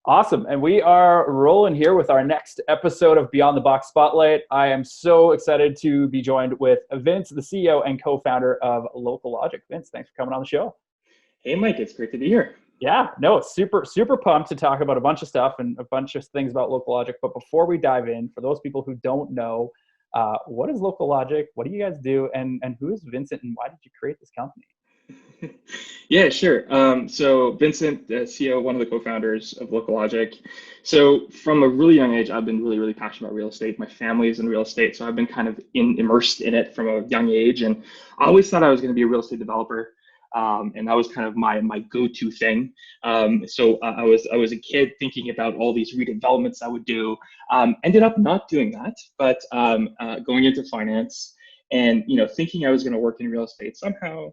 Awesome. And we are rolling here with our next episode of Beyond the Box Spotlight. I am so excited to be joined with Vince, the CEO and co-founder of Local Logic. Vince, thanks for coming on the show. Hey, Mike, it's great to be here. Yeah, no, super pumped to talk about a bunch of stuff and a bunch of things about Local Logic. But before we dive in, for those people who don't know, what is Local Logic? What do you guys do? And who is Vincent and why did you create this company? Yeah, sure. So Vincent, the CEO, one of the co-founders of Local Logic. So from a really young age, I've been really passionate about real estate. My family is in real estate, so I've been kind of immersed in it from a young age. And I always thought I was going to be a real estate developer. And that was kind of my go-to thing. I was a kid thinking about all these redevelopments I would do. Ended up not doing that, but going into finance and thinking I was going to work in real estate somehow.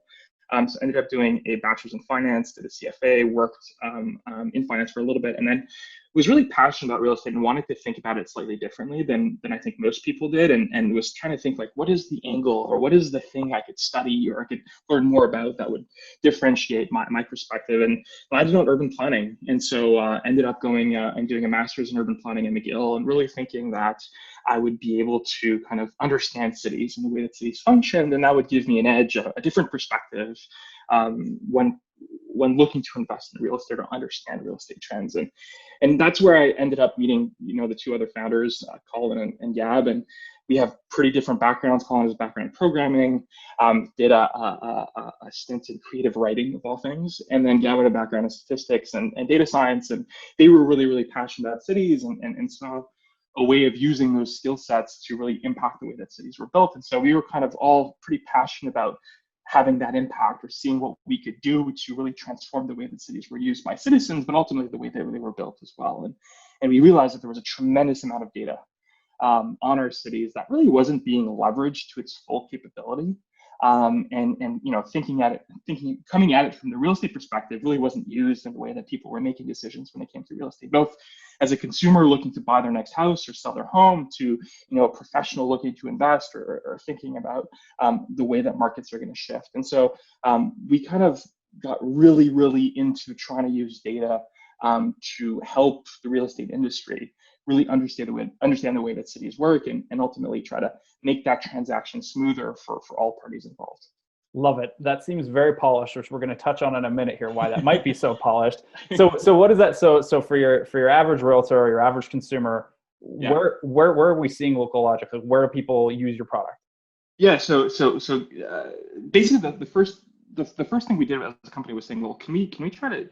So I ended up doing a bachelor's in finance, did a CFA, worked in finance for a little bit, and then was really passionate about real estate and wanted to think about it slightly differently than I think most people did, and was trying to think like, what is the angle or what is the thing I could study or I could learn more about that would differentiate my perspective. And I did urban planning, and so ended up going and doing a master's in urban planning at McGill, and really thinking that I would be able to kind of understand cities and the way that cities function, and that would give me an edge, a different perspective when looking to invest in real estate or understand real estate trends. And that's where I ended up meeting, the two other founders, Colin and Gab, and we have pretty different backgrounds. Colin has a background in programming, did a stint in creative writing of all things, and then Gab had a background in statistics and data science, and they were really passionate about cities and saw a way of using those skill sets to really impact the way that cities were built. And so we were kind of all pretty passionate about having that impact or seeing what we could do to really transform the way that cities were used by citizens, but ultimately the way they were built as well. And we realized that there was a tremendous amount of data on our cities that really wasn't being leveraged to its full capability. Coming at it from the real estate perspective really wasn't used in the way that people were making decisions when it came to real estate, both as a consumer looking to buy their next house or sell their home to, a professional looking to invest or thinking about the way that markets are going to shift. And so we kind of got really into trying to use data to help the real estate industry really understand the way that cities work and ultimately try to make that transaction smoother for all parties involved. Love it. That seems very polished, which we're going to touch on in a minute here, why that might be so polished. So what is that? So for your average realtor or your average consumer, yeah, where are we seeing Local Logic? Where do people use your product? Yeah. So basically the first thing we did as a company was saying, well, can we try to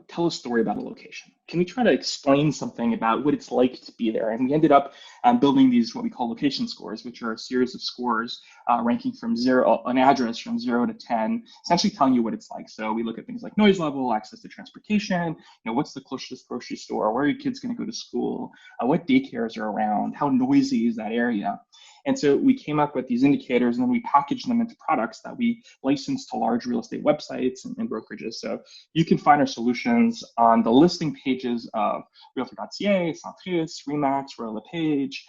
tell a story about a location? Can we try to explain something about what it's like to be there? And we ended up building these, what we call location scores, which are a series of scores ranking from an address from 0 to 10, essentially telling you what it's like. So we look at things like noise level, access to transportation, what's the closest grocery store, where are your kids going to go to school, what daycares are around, how noisy is that area? And so we came up with these indicators, and then we packaged them into products that we licensed to large real estate websites and brokerages. So you can find our solutions on the listing pages of Realtor.ca, Centris, Remax, Royal LePage,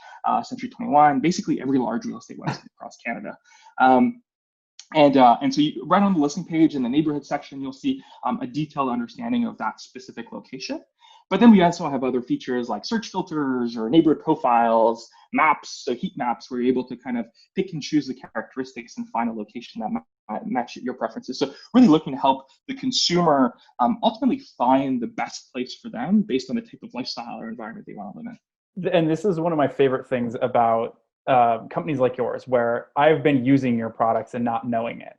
Century 21, basically every large real estate website across Canada. And so right on the listing page in the neighborhood section, you'll see a detailed understanding of that specific location. But then we also have other features like search filters or neighborhood profiles, maps, so heat maps, where you're able to kind of pick and choose the characteristics and find a location that might match your preferences. So really looking to help the consumer ultimately find the best place for them based on the type of lifestyle or environment they want to live in. And this is one of my favorite things about companies like yours, where I've been using your products and not knowing it.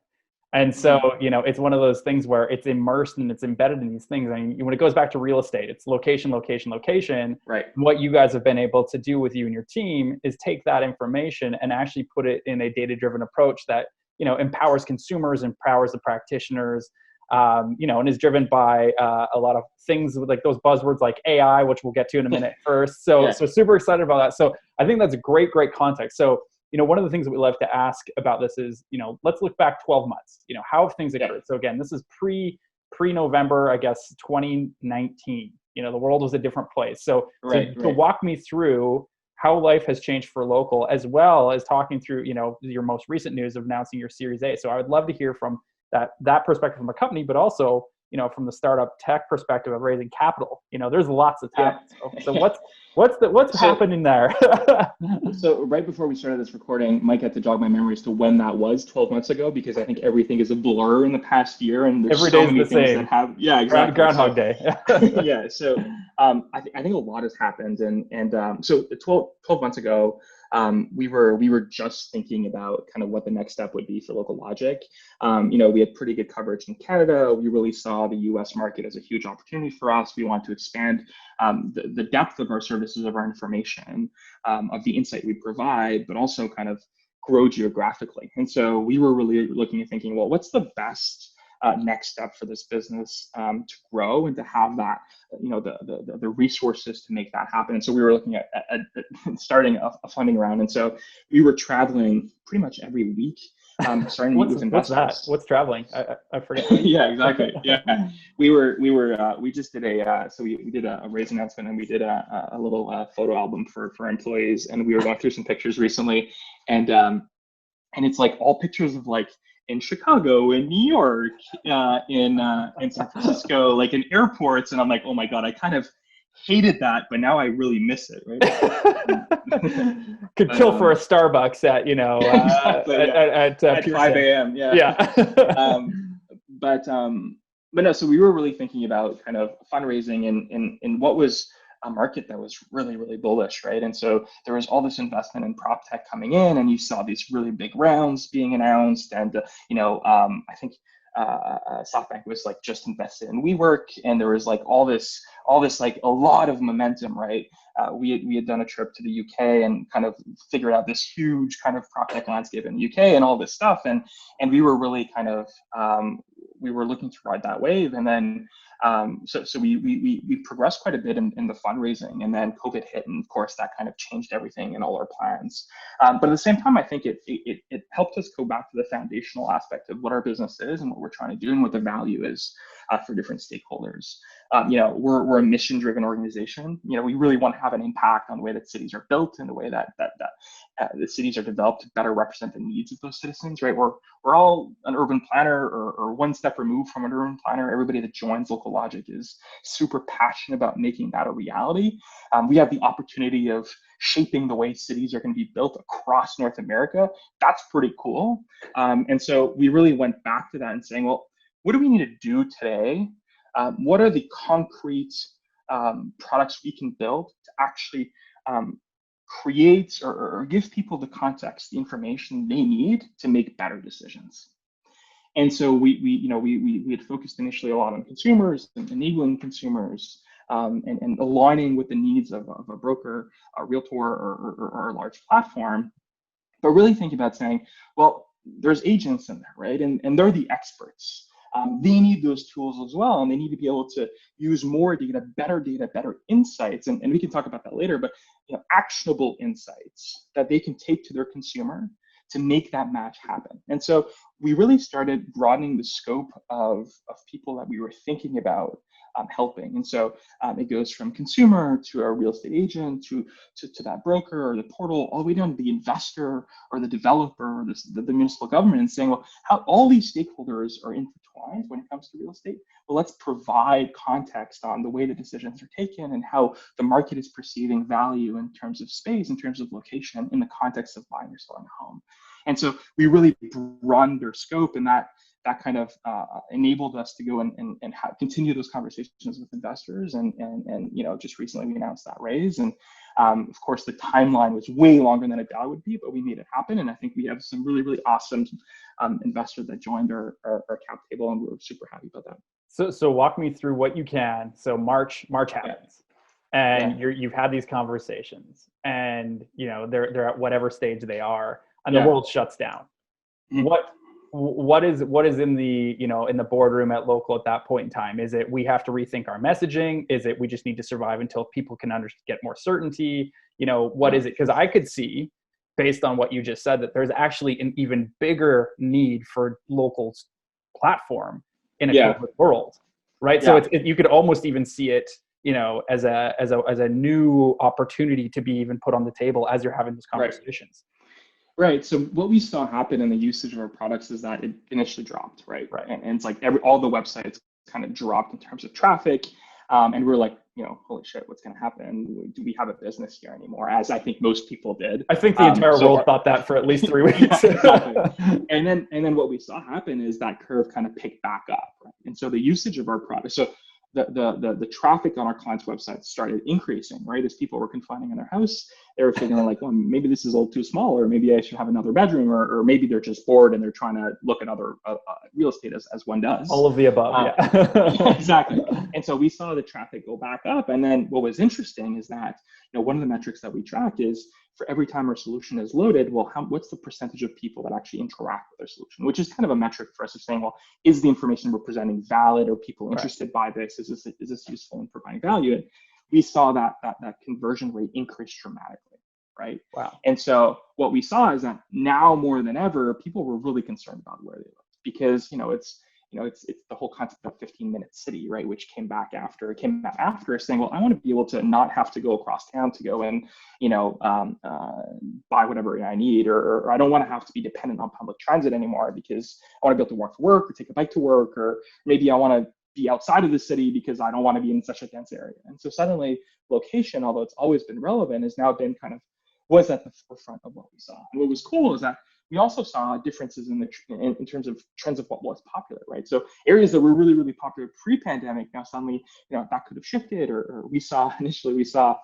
And so, it's one of those things where it's immersed and it's embedded in these things. I mean, when it goes back to real estate, it's location. Right. What you guys have been able to do with you and your team is take that information and actually put it in a data-driven approach that, empowers consumers, empowers the practitioners, and is driven by a lot of things with like those buzzwords like AI, which we'll get to in a minute first. So super excited about that. So I think that's a great context. So, one of the things that we love to ask about this is, let's look back 12 months, how have things occurred? So again, this is pre-November, I guess, 2019, the world was a different place. So to walk me through how life has changed for Local, as well as talking through, your most recent news of announcing your Series A. So I would love to hear from that perspective from a company, but also, from the startup tech perspective of raising capital. There's lots of Yeah. talent. So what's happening there? So right before we started this recording, Mike had to jog my memory as to when that was 12 months ago, because I think everything is a blur in the past year, and there's Every so day's many the things same. that have, yeah, exactly. Groundhog Day. Yeah. So I think a lot has happened, and so 12 months ago, we were just thinking about kind of what the next step would be for Local Logic. We had pretty good coverage in Canada. We really saw the US market as a huge opportunity for us. We want to expand the depth of our services, of our information, of the insight we provide, but also kind of grow geographically. And so we were really looking and thinking, well, what's the best next step for this business to grow and to have that, the resources to make that happen. And so we were looking at starting a funding round. And so we were traveling pretty much every week, starting to meet with investors. What's that? What's traveling? I forget. Yeah, exactly. Yeah, we just did we did a raise announcement, and we did a little photo album for employees, and we were going through some pictures recently, and it's like all pictures of like in Chicago, in New York, in San Francisco, like in airports, and I'm like, oh my God, I kind of hated that, but now I really miss it, right? Could kill for a Starbucks at exactly, at 5 a.m. Yeah. But no, so we were really thinking about kind of fundraising in what was a market that was really, really bullish, right? And so there was all this investment in prop tech coming in, and you saw these really big rounds being announced, and I think SoftBank was like just invested in WeWork, and there was like all this like a lot of momentum, right? We had done a trip to the UK and kind of figured out this huge kind of prop tech landscape in the UK and all this stuff, and we were really kind of we were looking to ride that wave, and then so we progressed quite a bit in the fundraising, and then COVID hit, and of course that kind of changed everything and all our plans. But at the same time, I think it helped us go back to the foundational aspect of what our business is and what we're trying to do and what the value is for different stakeholders. We're a mission-driven organization. We really want to have an impact on the way that cities are built and the way that the cities are developed to better represent the needs of those citizens, right? We're all an urban planner or one step removed from an urban planner. Everybody that joins Local Logic is super passionate about making that a reality. We have the opportunity of shaping the way cities are going to be built across North America. That's pretty cool. And so we really went back to that and saying, well, what do we need to do today? What are the concrete products we can build to actually create or give people the context, the information they need to make better decisions? And so we had focused initially a lot on consumers and enabling consumers and aligning with the needs of a broker, a realtor, or a large platform, but really thinking about saying, well, there's agents in there, right? And they're the experts. They need those tools as well, and they need to be able to use more data, better insights, and we can talk about that later, but actionable insights that they can take to their consumer to make that match happen. And so we really started broadening the scope of people that we were thinking about helping. And so it goes from consumer to a real estate agent to that broker or the portal, all the way down to the investor or the developer or the municipal government, and saying, well, how all these stakeholders are intertwined when it comes to real estate. Well, let's provide context on the way the decisions are taken and how the market is perceiving value in terms of space, in terms of location, in the context of buying or selling a home. And so we really broadened our scope, and that kind of enabled us to go and continue those conversations with investors. And just recently we announced that raise. And of course, the timeline was way longer than I thought it would be, but we made it happen. And I think we have some really, really awesome investors that joined our cap table, and we're super happy about that. So walk me through what you can. So March happens, and you've had these conversations, and they're at whatever stage they are, and the world shuts down. Mm-hmm. What is in the in the boardroom at Local at that point in time? Is it we have to rethink our messaging? Is it we just need to survive until people can get more certainty? What is it? Because I could see, based on what you just said, that there's actually an even bigger need for Local's platform in a COVID world, right? Yeah. So you could almost even see it, as a new opportunity to be even put on the table as you're having these conversations. Right. So what we saw happen in the usage of our products is that it initially dropped, right? And it's like all the websites kind of dropped in terms of traffic. And we're like, holy shit, what's going to happen? Do we have a business here anymore? As I think most people did. I think the entire world thought that for at least 3 weeks. Yeah, exactly. And then what we saw happen is that curve kind of picked back up, right? And so the usage of our product, so the traffic on our clients' websites started increasing, right? As people were confining in their house, they were figuring like, well, maybe this is a little too small, or maybe I should have another bedroom, or maybe they're just bored and they're trying to look at other real estate as one does. All of the above, yeah. Exactly. And so we saw the traffic go back up. And then what was interesting is that, one of the metrics that we track is for every time our solution is loaded, well, what's the percentage of people that actually interact with our solution, which is kind of a metric for us of saying, well, is the information we're presenting valid? Are people interested by this? Is this useful in providing value? And we saw that conversion rate increase dramatically, right? Wow. And so what we saw is that now more than ever, people were really concerned about where they lived, because it's the whole concept of 15-minute city, right? Which came back after saying, well, I want to be able to not have to go across town to go and, buy whatever I need, or I don't want to have to be dependent on public transit anymore, because I want to be able to walk to work or take a bike to work, or maybe I want to be outside of the city because I don't want to be in such a dense area. And so suddenly location, although it's always been relevant, has now been was at the forefront of what we saw. And what was cool is that we also saw differences in terms of trends of what was popular, right? So areas that were really, really popular pre-pandemic, now suddenly, that could have shifted, or initially we saw,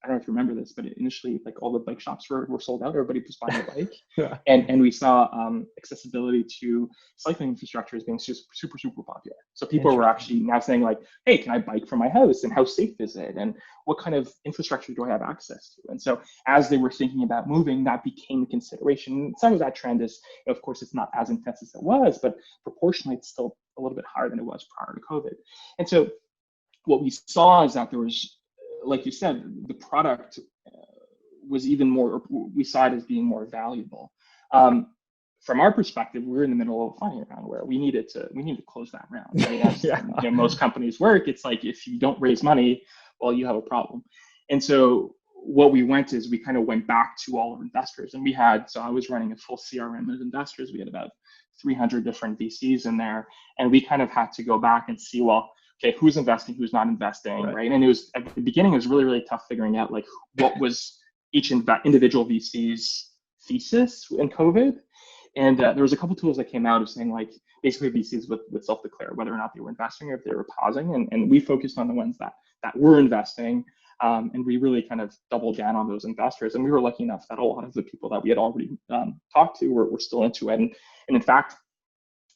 I don't know if you remember this, but initially, like, all the bike shops were sold out. Everybody was buying a bike. Yeah. And we saw accessibility to cycling infrastructure as being super, super popular. So people were actually now saying, like, hey, can I bike from my house? And how safe is it? And what kind of infrastructure do I have access to? And so as they were thinking about moving, that became a consideration. Some of that trend is, of course, it's not as intense as it was, but proportionally, it's still a little bit higher than it was prior to COVID. And so what we saw is that there was, like you said, the product was even more, we saw it as being more valuable. From our perspective, we're in the middle of a funding round where we needed to close that round. Right? As, most companies work, it's like, if you don't raise money, well, you have a problem. And so what we went back to all our investors, and so I was running a full CRM of investors. We had about 300 different VCs in there, and we kind of had to go back and see, well, okay, who's investing, who's not investing, right? And it was, at the beginning, it was really, really tough figuring out, like, what was each individual VC's thesis in COVID. And there was a couple tools that came out of saying, like, basically VCs would self-declare whether or not they were investing or if they were pausing. And we focused on the ones that were investing. And we really kind of doubled down on those investors. And we were lucky enough that a lot of the people that we had already talked to were still into it. And in fact,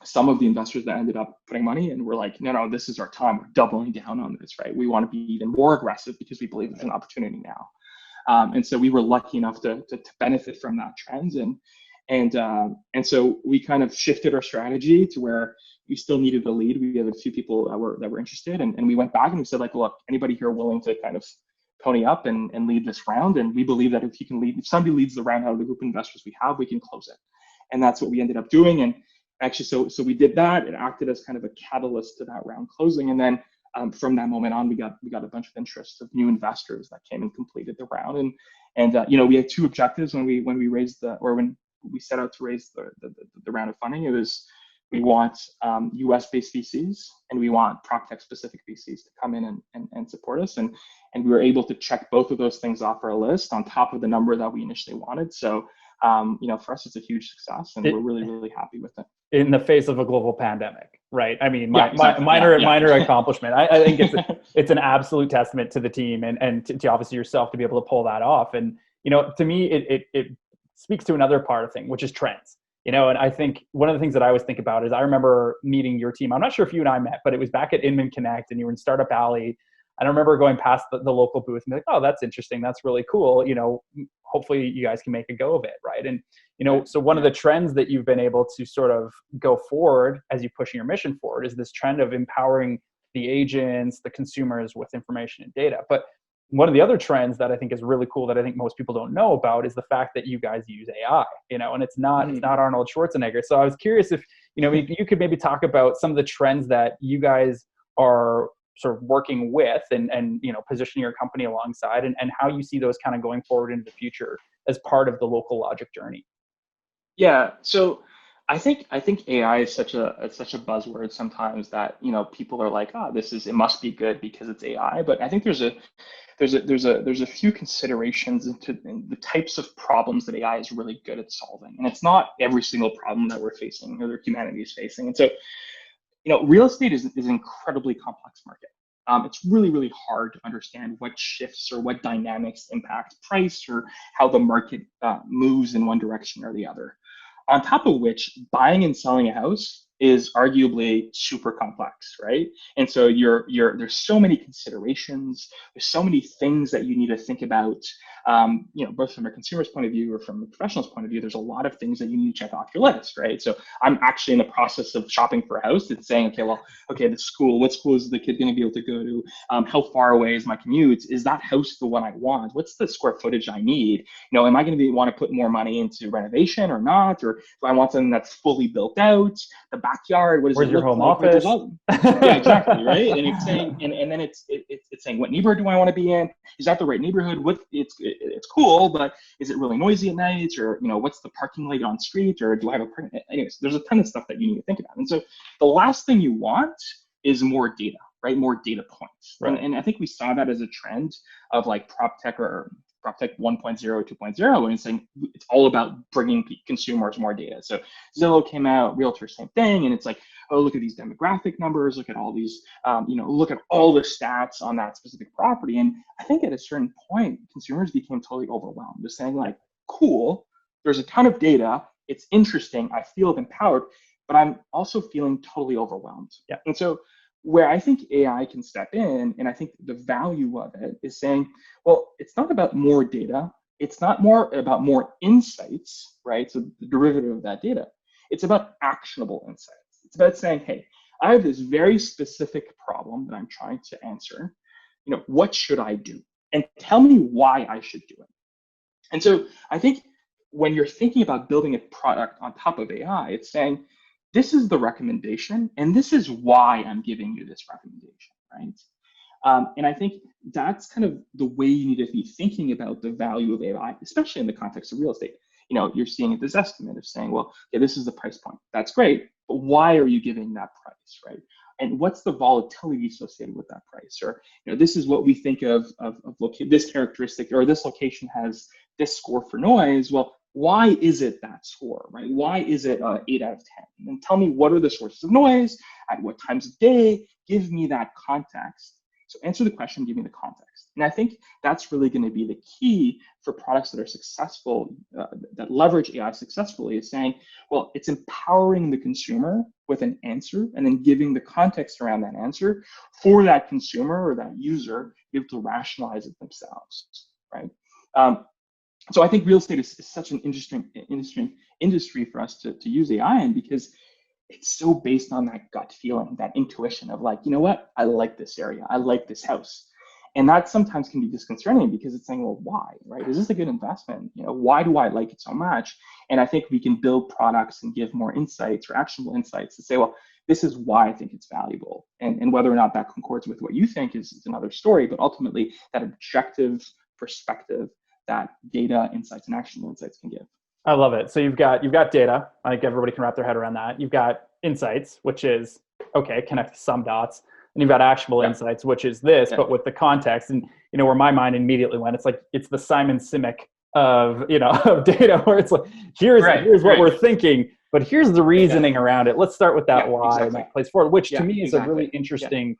some of the investors that ended up putting money in were like, no, this is our time. We're doubling down on this, right? We want to be even more aggressive because we believe there's an opportunity now. And so we were lucky enough to benefit from that trend. And so we kind of shifted our strategy to where we still needed a lead. We had a few people that were interested, and we went back and we said, like, look, anybody here willing to kind of pony up and lead this round? And we believe that if somebody leads the round out of the group of investors we have, we can close it. And that's what we ended up doing. And actually, so we did that. It acted as kind of a catalyst to that round closing. And then from that moment on, we got a bunch of interest of new investors that came and completed the round. And we had two objectives when we raised when we set out to raise the round of funding. It was, we want US-based VCs, and we want PropTech specific VCs to come in and support us. And we were able to check both of those things off our list on top of the number that we initially wanted. So for us, it's a it's a success, and we're really, really happy with it. In the face of a global pandemic, right? I mean, exactly. minor accomplishment. I think it's an absolute testament to the team and to obviously yourself to be able to pull that off. And, to me, it speaks to another part of thing, which is trends. And I think one of the things that I always think about is, I remember meeting your team. I'm not sure if you and I met, but it was back at Inman Connect, and you were in Startup Alley. And I remember going past the local booth and be like, oh, that's interesting. That's really cool. Hopefully you guys can make a go of it. Right. And, so one of the trends that you've been able to sort of go forward as you pushing your mission forward is this trend of empowering the agents, the consumers with information and data. But one of the other trends that I think is really cool that I think most people don't know about is the fact that you guys use AI, and it's not Arnold Schwarzenegger. So I was curious if, you could maybe talk about some of the trends that you guys are sort of working with and positioning your company alongside, and how you see those kind of going forward into the future as part of the local logic journey. Yeah. So I think AI is such a buzzword sometimes that people are like, it must be good because it's AI. But I think there's a few considerations in the types of problems that AI is really good at solving, and it's not every single problem that we're facing or that humanity is facing. And so real estate is an incredibly complex market. It's really, really hard to understand what shifts or what dynamics impact price or how the market moves in one direction or the other. On top of which, buying and selling a house is arguably super complex, right? And so there's so many considerations, there's so many things that you need to think about, both from a consumer's point of view or from a professional's point of view. There's a lot of things that you need to check off your list, right? So I'm actually in the process of shopping for a house. It's saying, the school, what school is the kid going to be able to go to? How far away is my commute? Is that house the one I want? What's the square footage I need? Am I going to want to put more money into renovation or not? Or do I want something that's fully built out? The backyard, what does Where's it your look home like? office? Yeah, exactly, right? And it's saying, and then it's saying, what neighborhood do I want to be in? Is that the right neighborhood? It's cool, but is it really noisy at night? Or what's the parking light on street? Or do I have a parking? Anyways, there's a ton of stuff that you need to think about. And so the last thing you want is more data, right? More data points. Right. And I think we saw that as a trend of like prop tech or PropTech 1.0, 2.0, and it's saying it's all about bringing consumers more data. So Zillow came out, Realtor, same thing, and it's like, oh, look at these demographic numbers, look at all these, look at all the stats on that specific property. And I think at a certain point, consumers became totally overwhelmed, just saying like, cool, there's a ton of data, it's interesting, I feel empowered, but I'm also feeling totally overwhelmed. Yeah. And so where I think AI can step in, and I think the value of it is saying, well, it's not about more data. It's not more about more insights, right? So the derivative of that data. It's about actionable insights. It's about saying, hey, I have this very specific problem that I'm trying to answer. What should I do? And tell me why I should do it. And so I think when you're thinking about building a product on top of AI, it's saying, this is the recommendation, and this is why I'm giving you this recommendation, right? And I think that's kind of the way you need to be thinking about the value of AI, especially in the context of real estate. You're seeing this estimate of saying, well, yeah, this is the price point. That's great, but why are you giving that price, right? And what's the volatility associated with that price? Or, this is what we think of this characteristic, or this location has this score for noise. Well, why is it that score, right? Why is it 8 out of 10? And tell me, what are the sources of noise? At what times of day? Give me that context. So answer the question, give me the context. And I think that's really going to be the key for products that are successful, that leverage AI successfully, is saying, well, it's empowering the consumer with an answer and then giving the context around that answer for that consumer or that user to be able to rationalize it themselves, right? So I think real estate is such an interesting industry for us to use AI in, because it's so based on that gut feeling, that intuition of like, what? I like this area. I like this house. And that sometimes can be disconcerting, because it's saying, well, why, right? Is this a good investment? Why do I like it so much? And I think we can build products and give more insights or actionable insights to say, well, this is why I think it's valuable. And whether or not that concords with what you think is another story, but ultimately that objective perspective that data insights and actionable insights can give. I love it. So you've got data. I think everybody can wrap their head around that. You've got insights, which is, okay, connect some dots. And you've got actionable insights, which is this, but with the context. And, where my mind immediately went, it's like, it's the Simon Sinek of, of data, where it's like, here's what we're thinking, but here's the reasoning around it. Let's start with that why and that plays forward, which to me is a really interesting,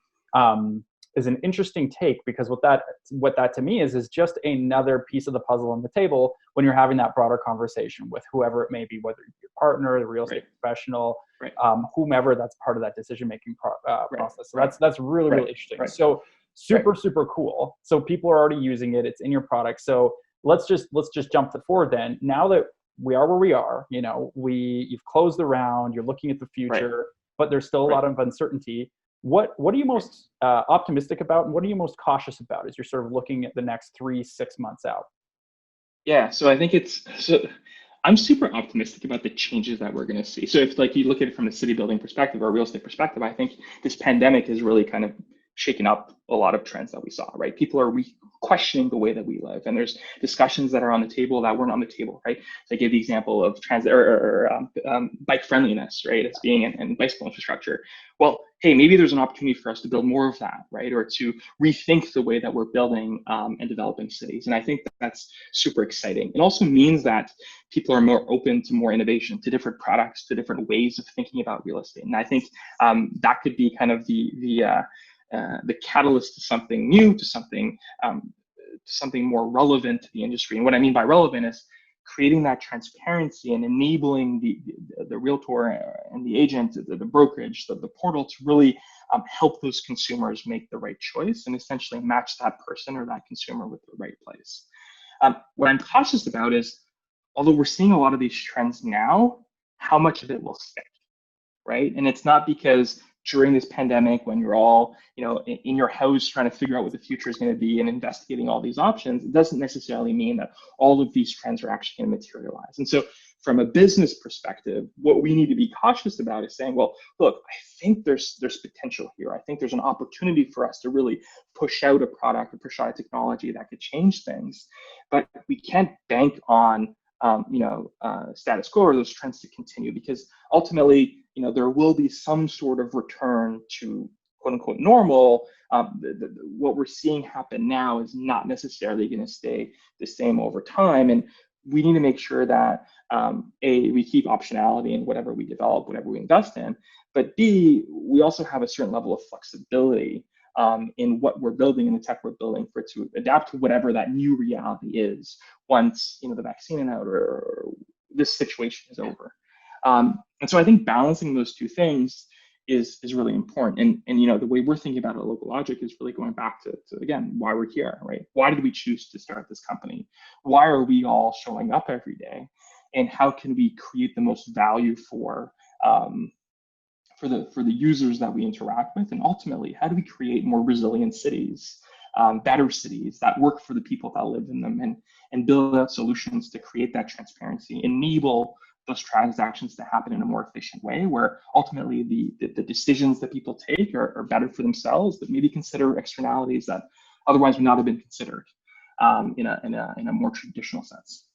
is an interesting take, because what that to me is just another piece of the puzzle on the table when you're having that broader conversation with whoever it may be, whether it's your partner, the real estate professional, whomever that's part of that decision-making process. So that's really, really interesting. So super cool. So people are already using it. It's in your product. So let's just jump forward then. Now that we are where we are, you've closed the round, you're looking at the future, but there's still a lot of uncertainty. What are you most optimistic about, and what are you most cautious about as you're sort of looking at the next 3-6 months out? Yeah, so I think I'm super optimistic about the changes that we're going to see. So if you look at it from a city building perspective or a real estate perspective, I think this pandemic has really kind of shaken up a lot of trends that we saw, right? People are questioning the way that we live, and there's discussions that are on the table that weren't on the table, right? So I gave the example of transit bike friendliness, right, as being in bicycle infrastructure. Well, hey, maybe there's an opportunity for us to build more of that, right, or to rethink the way that we're building and developing cities. And I think that's super exciting. It also means that people are more open to more innovation, to different products, to different ways of thinking about real estate. And I think that could be kind of the catalyst to something new, to something more relevant to the industry. And what I mean by relevant is creating that transparency and enabling the realtor and the agent, the brokerage, the portal to really help those consumers make the right choice and essentially match that person or that consumer with the right place. What I'm cautious about is, although we're seeing a lot of these trends now, how much of it will stick, right? And it's not because during this pandemic, when you're all, in your house trying to figure out what the future is going to be and investigating all these options, it doesn't necessarily mean that all of these trends are actually going to materialize. And so from a business perspective, what we need to be cautious about is saying, well, look, I think there's potential here. I think there's an opportunity for us to really push out a product or push out a technology that could change things, but we can't bank on status quo or those trends to continue, because ultimately, there will be some sort of return to quote unquote normal. What we're seeing happen now is not necessarily going to stay the same over time. And we need to make sure that we keep optionality in whatever we develop, whatever we invest in, but B, we also have a certain level of flexibility in what we're building and the tech we're building for it to adapt to whatever that new reality is once the vaccine is out or this situation is over. And so I think balancing those two things is really important. And the way we're thinking about it at Local Logic is really going back to again, why we're here, right? Why did we choose to start this company? Why are we all showing up every day? And how can we create the most value for the users that we interact with? And ultimately, how do we create more resilient cities, better cities that work for the people that live in them, and build out solutions to create that transparency, enable those transactions to happen in a more efficient way, where ultimately the decisions that people take are better for themselves, but maybe consider externalities that otherwise would not have been considered in a more traditional sense.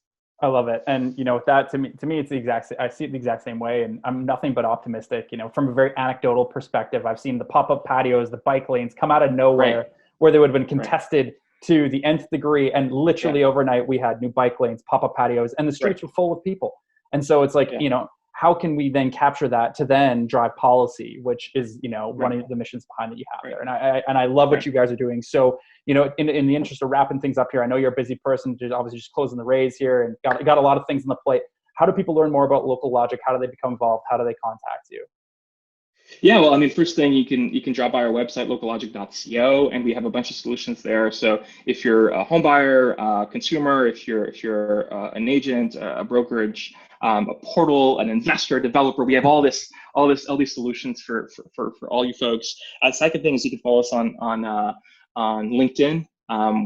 I love it. And, with that, to me, it's I see it the exact same way, and I'm nothing but optimistic. From a very anecdotal perspective, I've seen the pop-up patios, the bike lanes come out of nowhere, right, where they would have been contested to the nth degree. And literally overnight, we had new bike lanes, pop-up patios, and the streets were full of people. And so it's like, how can we then capture that to then drive policy, which is, one of the missions behind that you have there. And I love what you guys are doing. So, in the interest of wrapping things up here, I know you're a busy person, obviously just closing the raise here and got a lot of things on the plate. How do people learn more about Local Logic? How do they become involved? How do they contact you? Yeah, well, first thing, you can drop by our website, locallogic.co, and we have a bunch of solutions there. So if you're a home buyer, consumer, if you're an agent, a brokerage, a portal, an investor, a developer, we have all these solutions for all you folks. Second thing is you can follow us on LinkedIn.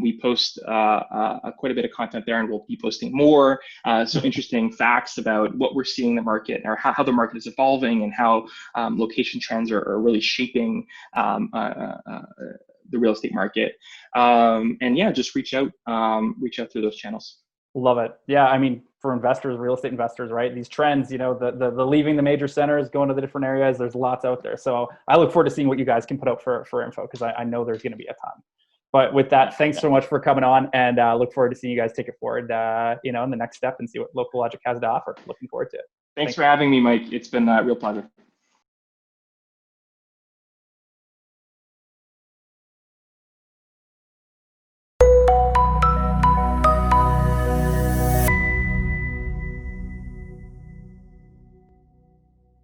We post quite a bit of content there, and we'll be posting more. So interesting facts about what we're seeing in the market, or how the market is evolving, and how location trends are really shaping the real estate market. And yeah, just reach out through those channels. Love it. Yeah, for investors, real estate investors, right? These trends, the leaving the major centers, going to the different areas, there's lots out there. So I look forward to seeing what you guys can put out for info, because I know there's going to be a ton. But with that, thanks so much for coming on, and look forward to seeing you guys take it forward, in the next step and see what Local Logic has to offer. Looking forward to it. Thanks for having me, Mike. It's been a real pleasure.